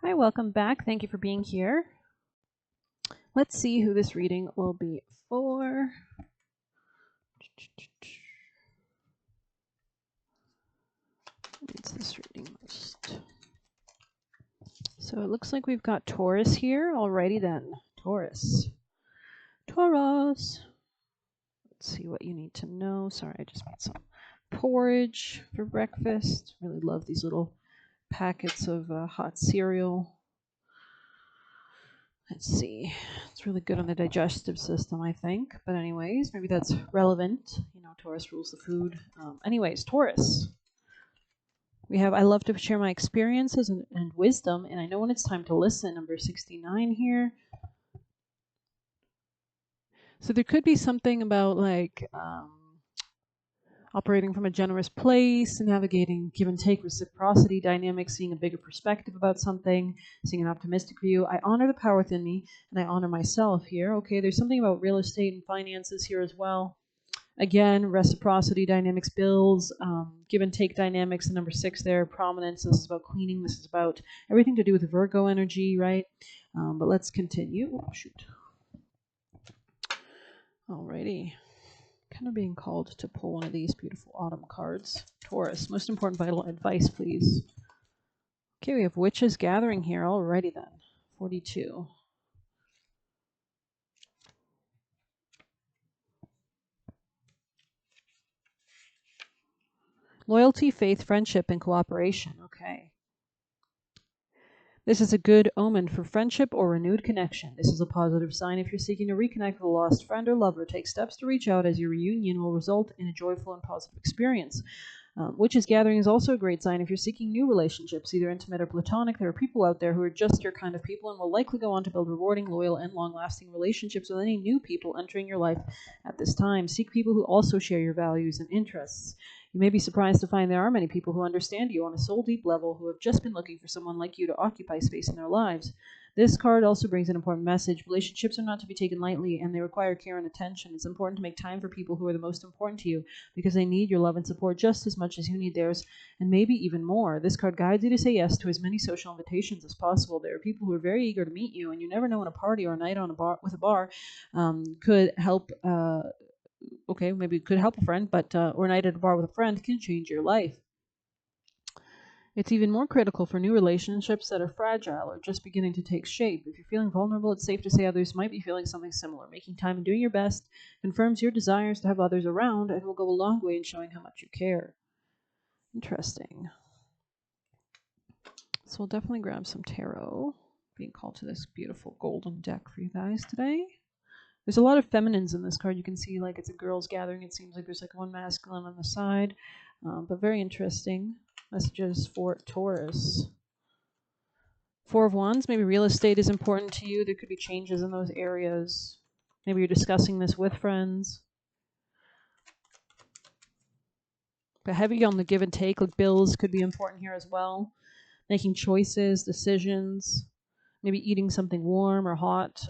Hi, welcome back. Thank you for being here. Let's see who this reading will be for. What's this reading most? So it looks like we've got Taurus here. Alrighty then. Taurus. Let's see what you need to know. Sorry, I just made some porridge for breakfast. Really love these little packets of hot cereal. Let's see. It's really good on the digestive system, I think. But anyways, maybe that's relevant. You know, Taurus rules the food. Anyways, Taurus. We have, I love to share my experiences and wisdom, and I know when it's time to listen, number 69 here. So there could be something about like operating from a generous place, navigating give and take reciprocity dynamics, seeing a bigger perspective about something, seeing an optimistic view. I honor the power within me, and I honor myself here. Okay, there's something about real estate and finances here as well. Again, reciprocity dynamics, bills, give and take dynamics, and number 6 there, prominence. This is about cleaning. This is about everything to do with Virgo energy, right? But let's continue. Oh, shoot. Alrighty. Kind of being called to pull one of these beautiful autumn cards. Taurus, most important vital advice, please. Okay, we have Witches Gathering here. Alrighty then. 42. Loyalty, faith, friendship, and cooperation. Okay. This is a good omen for friendship or renewed connection. This is a positive sign if you're seeking to reconnect with a lost friend or lover. Take steps to reach out as your reunion will result in a joyful and positive experience. Witches Gathering is also a great sign if you're seeking new relationships, either intimate or platonic. There are people out there who are just your kind of people and will likely go on to build rewarding, loyal, and long-lasting relationships with any new people entering your life at this time. Seek people who also share your values and interests. You may be surprised to find there are many people who understand you on a soul-deep level who have just been looking for someone like you to occupy space in their lives. This card also brings an important message. Relationships are not to be taken lightly, and they require care and attention. It's important to make time for people who are the most important to you because they need your love and support just as much as you need theirs, and maybe even more. This card guides you to say yes to as many social invitations as possible. There are people who are very eager to meet you, and you never know when a party or a night on a bar with a bar could help. Okay, maybe it could help a friend, but or a night at a bar with a friend can change your life. It's even more critical for new relationships that are fragile or just beginning to take shape. If you're feeling vulnerable, it's safe to say others might be feeling something similar. Making time and doing your best confirms your desires to have others around and will go a long way in showing how much you care. Interesting. So we'll definitely grab some tarot. Being called to this beautiful golden deck for you guys today. There's a lot of feminines in this card. You can see like it's a girls gathering. It seems like there's like one masculine on the side, but very interesting. Messages for Taurus. 4 of Wands. Maybe real estate is important to you. There could be changes in those areas. Maybe you're discussing this with friends. But heavy on the give and take, like bills could be important here as well. Making choices, decisions. Maybe eating something warm or hot.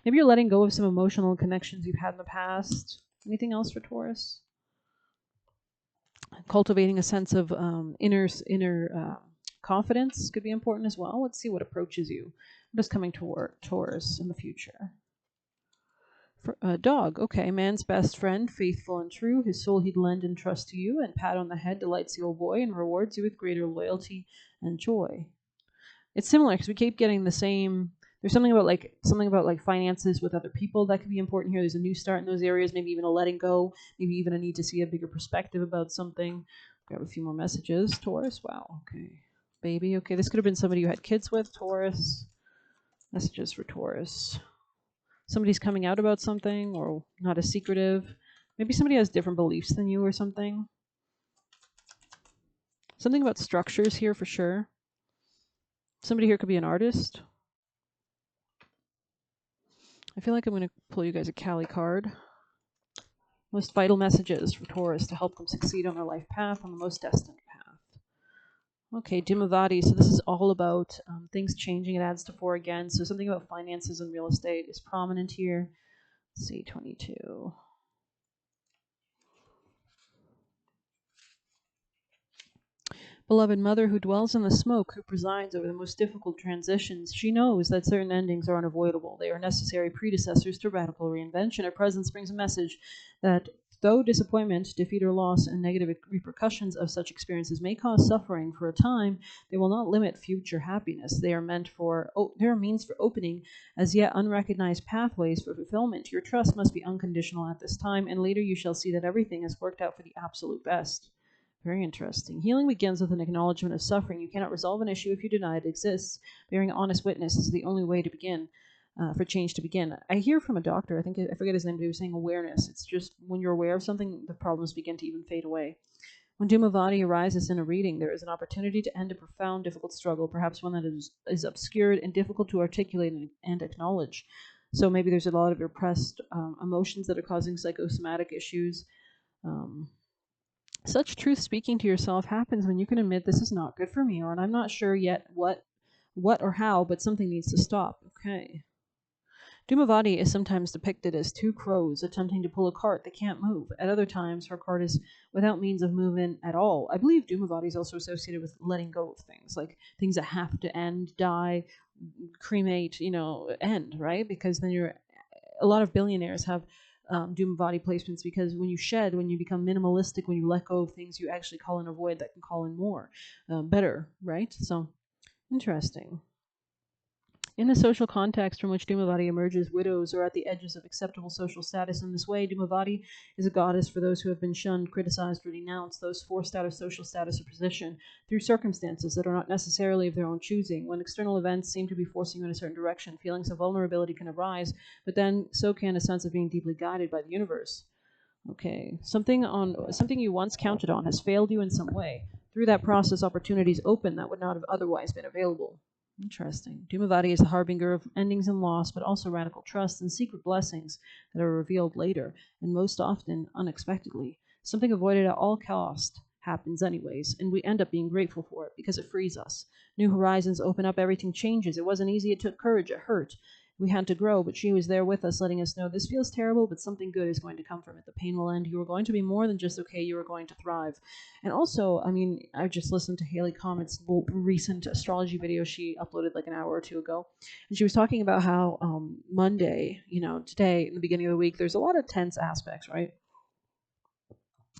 Maybe you're letting go of some emotional connections you've had in the past. Anything else for Taurus? Cultivating a sense of inner confidence could be important as well. Let's see what approaches you. What is coming toward Taurus in the future? For a dog, okay. Man's best friend, faithful and true. His soul he'd lend and trust to you, and pat on the head delights the old boy and rewards you with greater loyalty and joy. It's similar because we keep getting the same. There's something about like finances with other people that could be important here. There's a new start in those areas, maybe even a letting go, maybe even a need to see a bigger perspective about something. Grab a few more messages. Taurus, wow, okay. Baby, okay. This could have been somebody you had kids with. Taurus. Messages for Taurus. Somebody's coming out about something or not as secretive. Maybe somebody has different beliefs than you or something. Something about structures here for sure. Somebody here could be an artist. I feel like I'm going to pull you guys a Kali card. Most vital messages for Taurus to help them succeed on their life path, on the most destined path. Okay, Dimavati. So this is all about things changing. It adds to 4 again. So something about finances and real estate is prominent here. Let's see, 22. Beloved mother who dwells in the smoke, who presides over the most difficult transitions, she knows that certain endings are unavoidable. They are necessary predecessors to radical reinvention. Her presence brings a message that though disappointment, defeat, or loss and negative repercussions of such experiences may cause suffering for a time, they will not limit future happiness. They are meant for, they are means for opening as yet unrecognized pathways for fulfillment. Your trust must be unconditional at this time, and later you shall see that everything has worked out for the absolute best. Very interesting. Healing begins with an acknowledgement of suffering. You cannot resolve an issue if you deny it exists. Bearing honest witness is the only way to begin, for change to begin. I hear from a doctor, I forget his name, but he was saying awareness. It's just when you're aware of something, the problems begin to even fade away. When Dhumavati arises in a reading, there is an opportunity to end a profound, difficult struggle, perhaps one that is obscured and difficult to articulate and acknowledge. So maybe there's a lot of repressed emotions that are causing psychosomatic issues. Such truth speaking to yourself happens when you can admit this is not good for me, or I'm not sure yet what or how, but something needs to stop. Okay. Dhumavati is sometimes depicted as two crows attempting to pull a cart that can't move. At other times, her cart is without means of movement at all. I believe Dhumavati is also associated with letting go of things, like things that have to end, die, cremate, end, right? Because then a lot of billionaires have Dhumavati placements, because when you shed, when you become minimalistic, when you let go of things, you actually call in a void that can call in more, better, right? So, interesting. In the social context from which Dhumavati emerges, widows are at the edges of acceptable social status. In this way, Dhumavati is a goddess for those who have been shunned, criticized, or denounced, those forced out of social status or position through circumstances that are not necessarily of their own choosing. When external events seem to be forcing you in a certain direction, feelings of vulnerability can arise, but then so can a sense of being deeply guided by the universe. Okay, something you once counted on has failed you in some way. Through that process, opportunities open that would not have otherwise been available. Interesting. Dhumavati is the harbinger of endings and loss, but also radical trust and secret blessings that are revealed later, and most often unexpectedly. Something avoided at all cost happens anyways, and we end up being grateful for it because it frees us. New horizons open up, everything changes. It wasn't easy, it took courage, it hurt. We had to grow, but she was there with us, letting us know this feels terrible, but something good is going to come from it. The pain will end. You are going to be more than just okay. You are going to thrive. And also, I just listened to Haley Comet's recent astrology video she uploaded like an hour or two ago. And she was talking about how Monday, today, in the beginning of the week, there's a lot of tense aspects, right?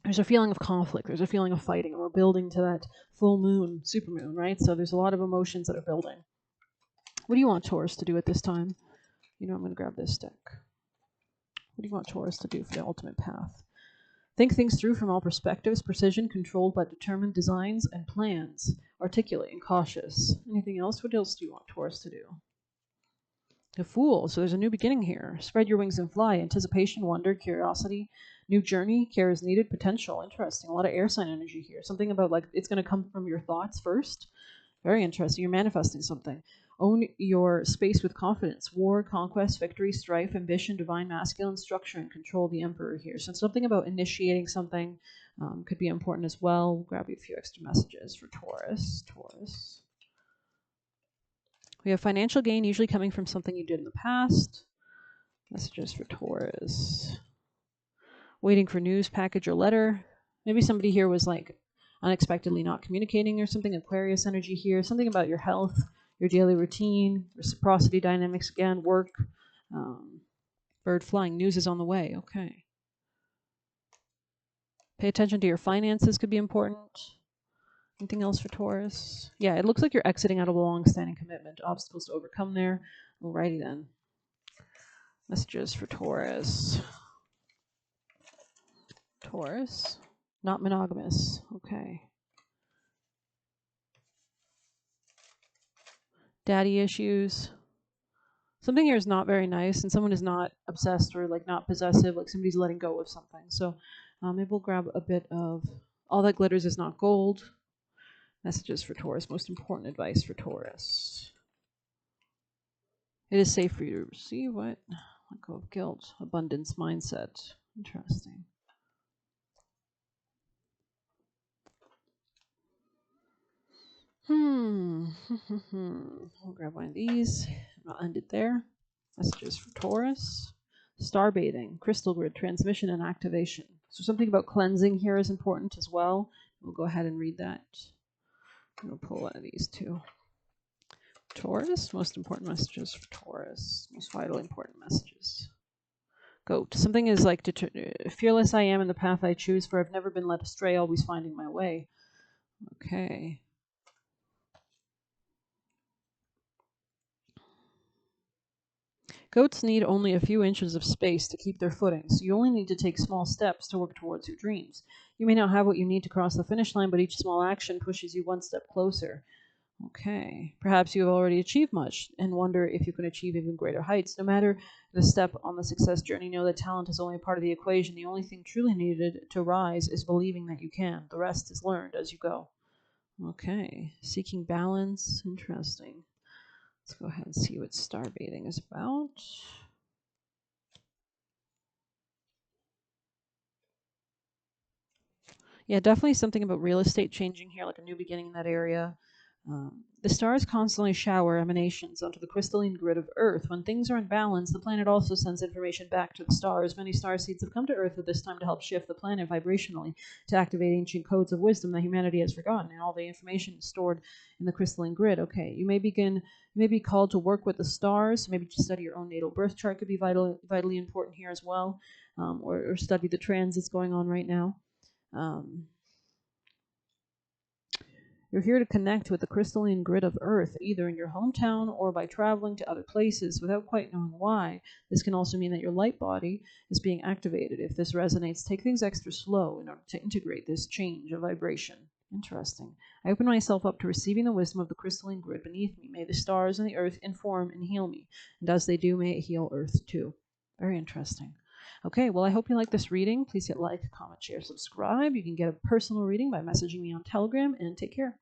There's a feeling of conflict. There's a feeling of fighting. And we're building to that full moon, supermoon, right? So there's a lot of emotions that are building. What do you want Taurus to do at this time? I'm going to grab this deck. What do you want Taurus to do for the ultimate path? Think things through from all perspectives, precision, controlled by determined designs and plans, articulate and cautious. Anything else? What else do you want Taurus to do? The Fool. So there's a new beginning here. Spread your wings and fly. Anticipation, wonder, curiosity, new journey, care is needed, potential. Interesting. A lot of air sign energy here. Something about like it's going to come from your thoughts first. Very interesting. You're manifesting something. Own your space with confidence. War, conquest, victory, strife, ambition, divine masculine structure, and control. The Emperor here. So something about initiating something could be important as well. We'll grab you a few extra messages for Taurus. We have financial gain, usually coming from something you did in the past. Messages for Taurus. Waiting for news, package, or letter. Maybe somebody here was like unexpectedly not communicating or something. Aquarius energy here. Something about your health, your daily routine, reciprocity dynamics again, work, bird flying. News is on the way. Okay. Pay attention to your finances could be important. Anything else for Taurus? Yeah, it looks like you're exiting out of a long-standing commitment. Obstacles to overcome there. Alrighty then. Messages for Taurus. Taurus. Not monogamous. Okay. Daddy issues. Something here is not very nice, and someone is not obsessed or like not possessive, like somebody's letting go of something. So maybe we'll grab a bit of all that glitters is not gold. Messages for Taurus. Most important advice for Taurus. It is safe for you to receive what? Let go of guilt. Abundance mindset. Interesting. We'll grab one of these. I'll end it there. Messages for Taurus. Star bathing, crystal grid, transmission, and activation. So something about cleansing here is important as well. We'll go ahead and read that. We'll pull one of these too. Taurus, most important messages for Taurus. Most vitally important messages. Goat. Something is like, fearless I am in the path I choose, for I've never been led astray, always finding my way. Okay. Goats need only a few inches of space to keep their footing, so you only need to take small steps to work towards your dreams. You may not have what you need to cross the finish line, but each small action pushes you one step closer. Okay. Perhaps you have already achieved much and wonder if you can achieve even greater heights. No matter the step on the success journey, know that talent is only a part of the equation. The only thing truly needed to rise is believing that you can. The rest is learned as you go. Okay. Seeking balance. Interesting. Let's go ahead and see what star bathing is about. Yeah, definitely something about real estate changing here, like a new beginning in that area. The stars constantly shower emanations onto the crystalline grid of Earth. When things are in balance, the planet also sends information back to the stars. Many star seeds have come to Earth at this time to help shift the planet vibrationally, to activate ancient codes of wisdom that humanity has forgotten, and all the information is stored in the crystalline grid. Okay, you may be called to work with the stars. Maybe to study your own natal birth chart could be vitally important here as well, or study the transits going on right now. You're here to connect with the crystalline grid of Earth, either in your hometown or by traveling to other places without quite knowing why. This can also mean that your light body is being activated. If this resonates, take things extra slow in order to integrate this change of vibration. Interesting. I open myself up to receiving the wisdom of the crystalline grid beneath me. May the stars and the earth inform and heal me. And as they do, may it heal Earth too. Very interesting. Okay, well, I hope you like this reading. Please hit like, comment, share, subscribe. You can get a personal reading by messaging me on Telegram, and take care.